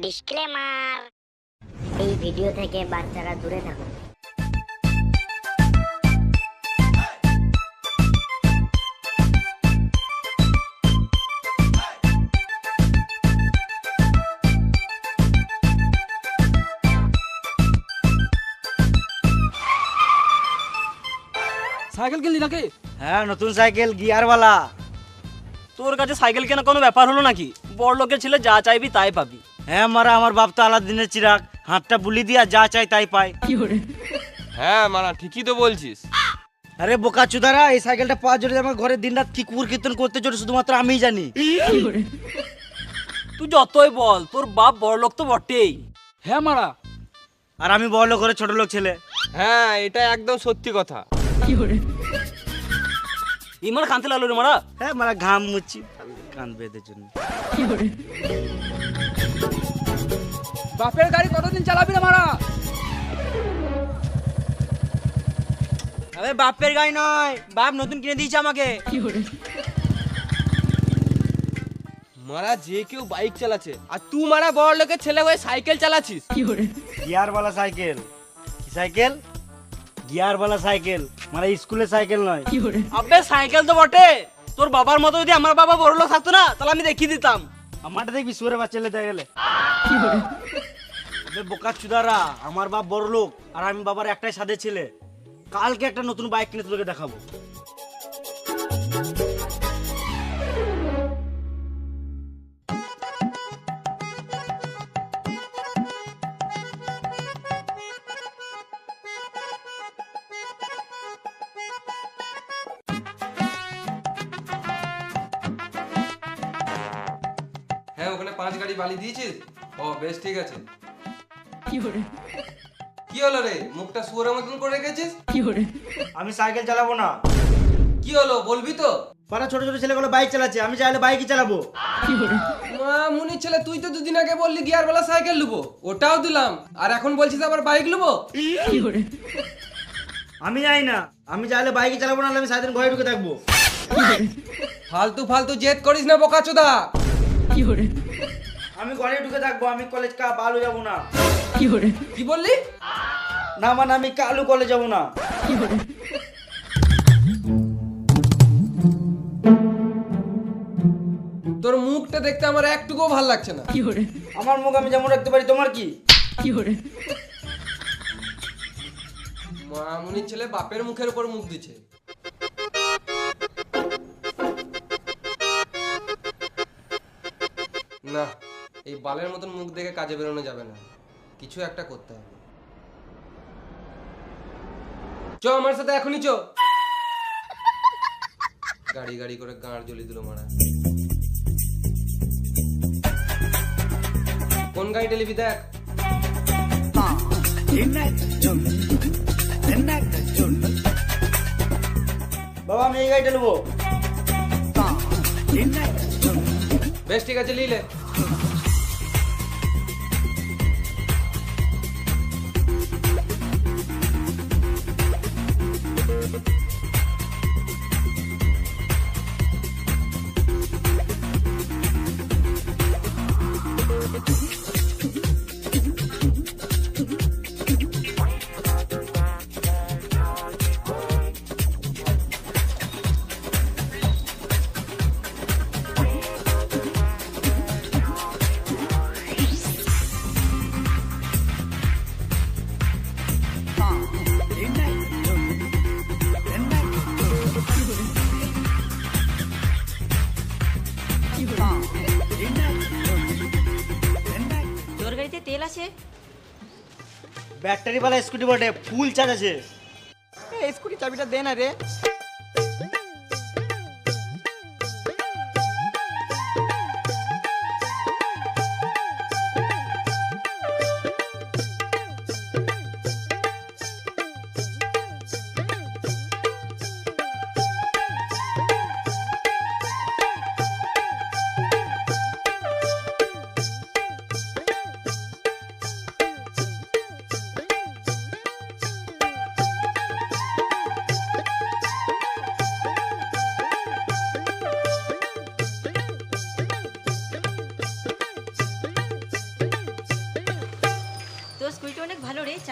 Disclaimer, এই video থেকে বাচ্চারা দূরে থাকুন। সাইকেল কিনলি নাকি? হ্যাঁ, নতুন সাইকেল গিয়ারওয়ালা। তোর কাছে সাইকেল কেনা কোনো ব্যাপার হলো নাকি? বড় লোকের ছেলে যা চাইবি তাই পাবি। হ্যাঁ মারা, আমার বাপ তো আলাদিনের চিরাগ, হাতটা বুলি দিয়া যা চাই তাই পায়। হ্যাঁ মানা, ঠিকই তো বলছিস। আরে বোকা চুদারা, এই সাইকেলটা পাওয়ার জন্য আমার ঘরে দিনরাত কি কুকুর কীর্তন করতে চলে শুধুমাত্র আমিই জানি। তুই যতই বল, তোর বাপ বড় লোক তো বটেই। হ্যাঁ মারা, আর আমি বড় লোক ঘরে ছোট লোক ছেলে। হ্যাঁ, এটা একদম সত্যি কথা। ইমান কানতে লাগলো রে মারা। হ্যাঁ মারা, ঘাম মুচ্ছি কান বেঁধে জন্য। বাপের গাড়ি কতদিন চালাবি না মারা? আরে বাপের গাড়ি নয়, বাপ নতুন কিনে দিয়েছে আমাকে। মারা, যে কেউ বাইক চালাচ্ছে আর তুই মারা বড় লোকের ছেলে হয়ে সাইকেল চালাচ্ছিস। গিয়ারওয়ালা সাইকেল। কি সাইকেল? গিয়ারওয়ালা সাইকেল, মানে স্কুলের সাইকেল নয়। আবে সাইকেল তো বটে, তোর বাবার মতো যদি আমার বাবা বড় লোক থাকতো না তাহলে আমি দেখিয়ে দিতাম। আমারটা দেখবি সুরে বাচ্চা লেতে গেলে। আবে বোকা চুদারা, আমার বাপ বড় লোক আর আমি বাবার একটাই সাদে ছেলে। কালকে একটা নতুন বাইক কিনে তোকে দেখাবো। হ্যাঁ, ওখানে 5 গাড়ি বালি দিয়েছিস? ও বেশ, ঠিক আছে। কি হলো রে, মুখটা শুয়োরের মতন করে রেখেছিস? আমি সাইকেল চালাবো না। কি হলো বলবি তো? পাড়া ছোট ছোট ছেলেগুলো বাইক চালাচ্ছে, আমি চাইলে বাইকই চালাবো। মা মুনির ছেলে, তুই তো দুদিন আগে বললি গিয়ারওয়ালা সাইকেল লুবো, ওটাও দিলাম, আর এখন বলছিস আবার বাইক লুবো? আমি যাই না, আমি চাইলে বাইকই চালাবো, না আমি সারাদিন ঘরে ঢুকে থাকবো। ফালতু ফালতু জেদ করিস না বোকাচোদা। আমি ঘরে ঢুকে থাকবো, আমি কলেজ বালু যাবো না। কি বললি? না মানে আমি কালু কলেজ যাবো না। তোর মুখটা দেখতে আমার একটুকুও ভাল লাগছে না। আমার মুখ আমি যেমন রাখতে পারি, তোমার কি? মা মুনির ছেলে বাপের মুখের উপর মুখ দিচ্ছে। না, এই বালের মতন মুখ দেখে কাজে বেরোনো যাবে না, কিছু একটা করতে হবে। চ আমার সাথে এখনই চ। গাড়ি গাড়ি করে গাঁড় জ্বলি দিল মারা। কোন গাড়িটা নিবি দেখ। বাবা আমি এই গাড়িটা নেবো। বেশ ঠিক আছে, লিলে। তোর গাড়িতে তেল আছে? ব্যাটারি वाला স্কুটি বটে, ফুল চার্জ আছে। এই স্কুটি চাবিটা দে না রে।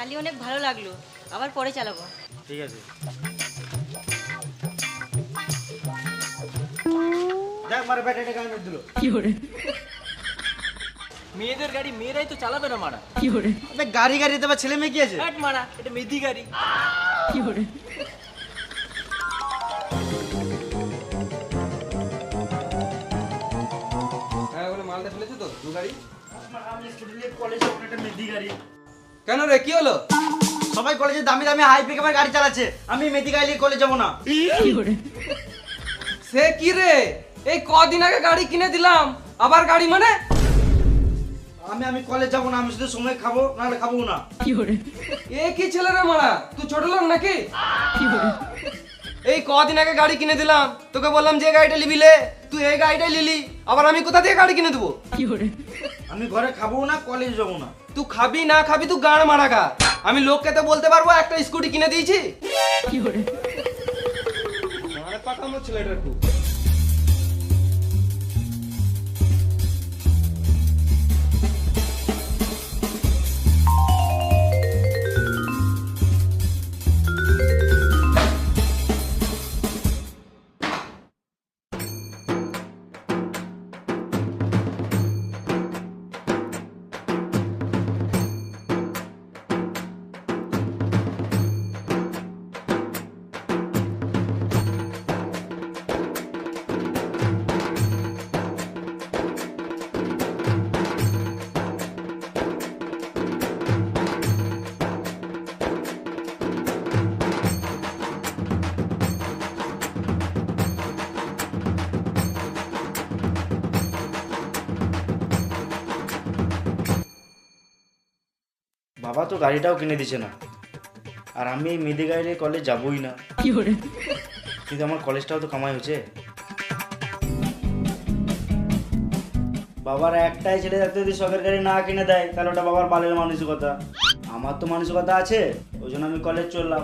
চালিয়ে অনেক ভালো লাগলো, আবার পরে চালাবো। ঠিক আছে, দেখ মারা ব্যাটারিটা কেমন দিল। মেয়েদের গাড়ি মেয়েরাই তো চালাবে না মারা। আবে গাড়ি গাড়িতে বা ছেলে মেয়ে কি আছে? হাট মারা, এটা মেধি গাড়ি। হ্যাঁ ওগুলো মালটা ফেলেছো তো দু গাড়ি? আমি স্কুটি নিয়ে কলেজে একটা মেদি গাড়ি। কেন রে কি হলো? সবাই কলেজে দামি দামি হাই পিকআপের গাড়ি চালাচ্ছে, আমি মেদি গাড়ি নিয়ে কলেজ যাবো না। সে কি রে, এই কদিন আগে গাড়ি কিনে দিলাম, আবার গাড়ি মানে? আমি কলেজ যাবো না, আমি শুধু সময় খাবো, নাহলে খাবো না। এ কি ছেলে রে মারা, তুই ছোট লোক নাকি? এই কদিন আগে গাড়ি কিনে দিলাম, তোকে বললাম যে গাড়িটা নিবি লে, তুই এই গাড়িটাই নিলি, আবার আমি কোথা থেকে গাড়ি কিনে দেবো? আমি ঘরে খাবো না, কলেজ যাবো না। তুই খাবি না খাবি তুই গাড় মারা গা, আমি লোককে তো বলতে পারবো একটা স্কুটি কিনে দিয়েছি। মারা পাকামো ছেলেটার খুব। বাবা তো গাড়িটাও কিনে দিছে না, আর আমি এই মেদি গাড়ি নিয়ে কলেজ যাবোই না। কিন্তু আমার কলেজটাও তো কামাই হচ্ছে। বাবার একটাই ছেলে থাকতে যদি শখের গাড়ি না কিনে দেয়, তাহলে ওটা বাবার বালের মানসিকতা। আমার তো মানসিকতা আছে, ওই জন্য আমি কলেজ চললাম।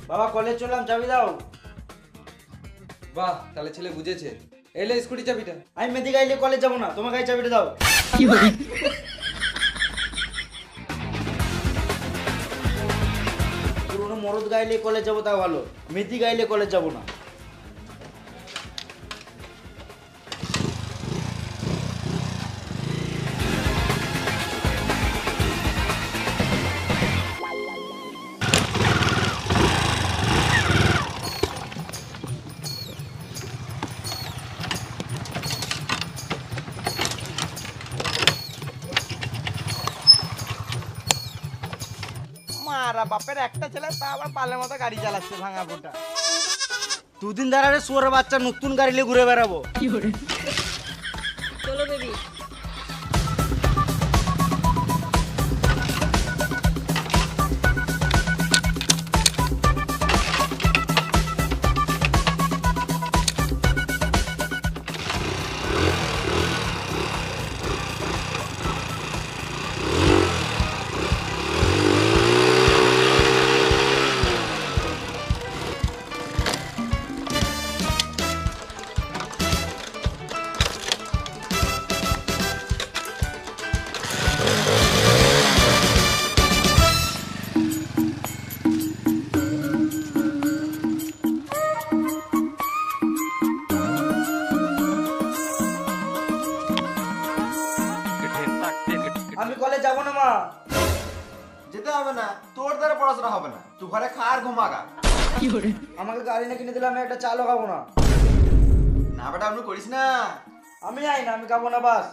বাবা কলেজ চললাম, চাবি দাও। বাহ, তাহলে ছেলে বুঝেছে। এলে স্কুটি চাবিটা। আমি মেদি গাড়ি নিয়ে কলেজ যাবো না, তোমার গাড়ি চাবিটা দাও। পুরোনো মরদ গাড়ি নিয়ে কলেজ যাবো তাও ভালো, মেদি গাড়ি নিয়ে কলেজ যাবো না। মারা বাপের একটা ছেলে, তা আবার পালের মতো গাড়ি চালাচ্ছে ভাঙা ফোটা। দুদিন ধরে শুয়োরের বাচ্চা নতুন গাড়ি নিয়ে ঘুরে বেড়াবো। চলো বেবি। আমি কলেজ যাবো না মা। যেতে হবে না, তোর দ্বারা পড়াশোনা হবে না, তুই ঘরে খা আর ঘুমাগা। আমাকে গাড়ি না কিনে দিলে আমি একটা চালও খাবো না। না বেটা আপনি করিস না। আমি যাই না, আমি খাবো না বাস।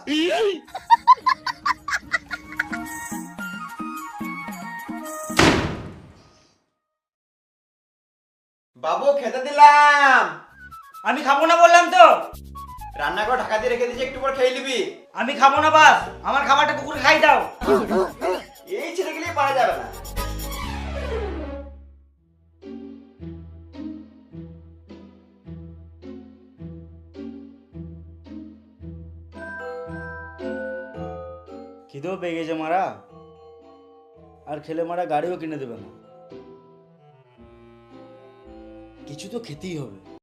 বাবু খেতে দিলাম। আমি খাবো না বললাম তো। রান্না করে ঢাকা দিয়ে রেখে দিয়েছি, একটু পর খেয়ে নিবি। আমি খাবো না বাস, আমার খাবারটা কুকুরে খাই দাও। এই ছেলেগুলি পারা যাবে না। খিদেও পেয়ে গেছে মারা, আর খেলে মারা গাড়িও কিনে দেবে না। কিছু তো খেতেই হবে।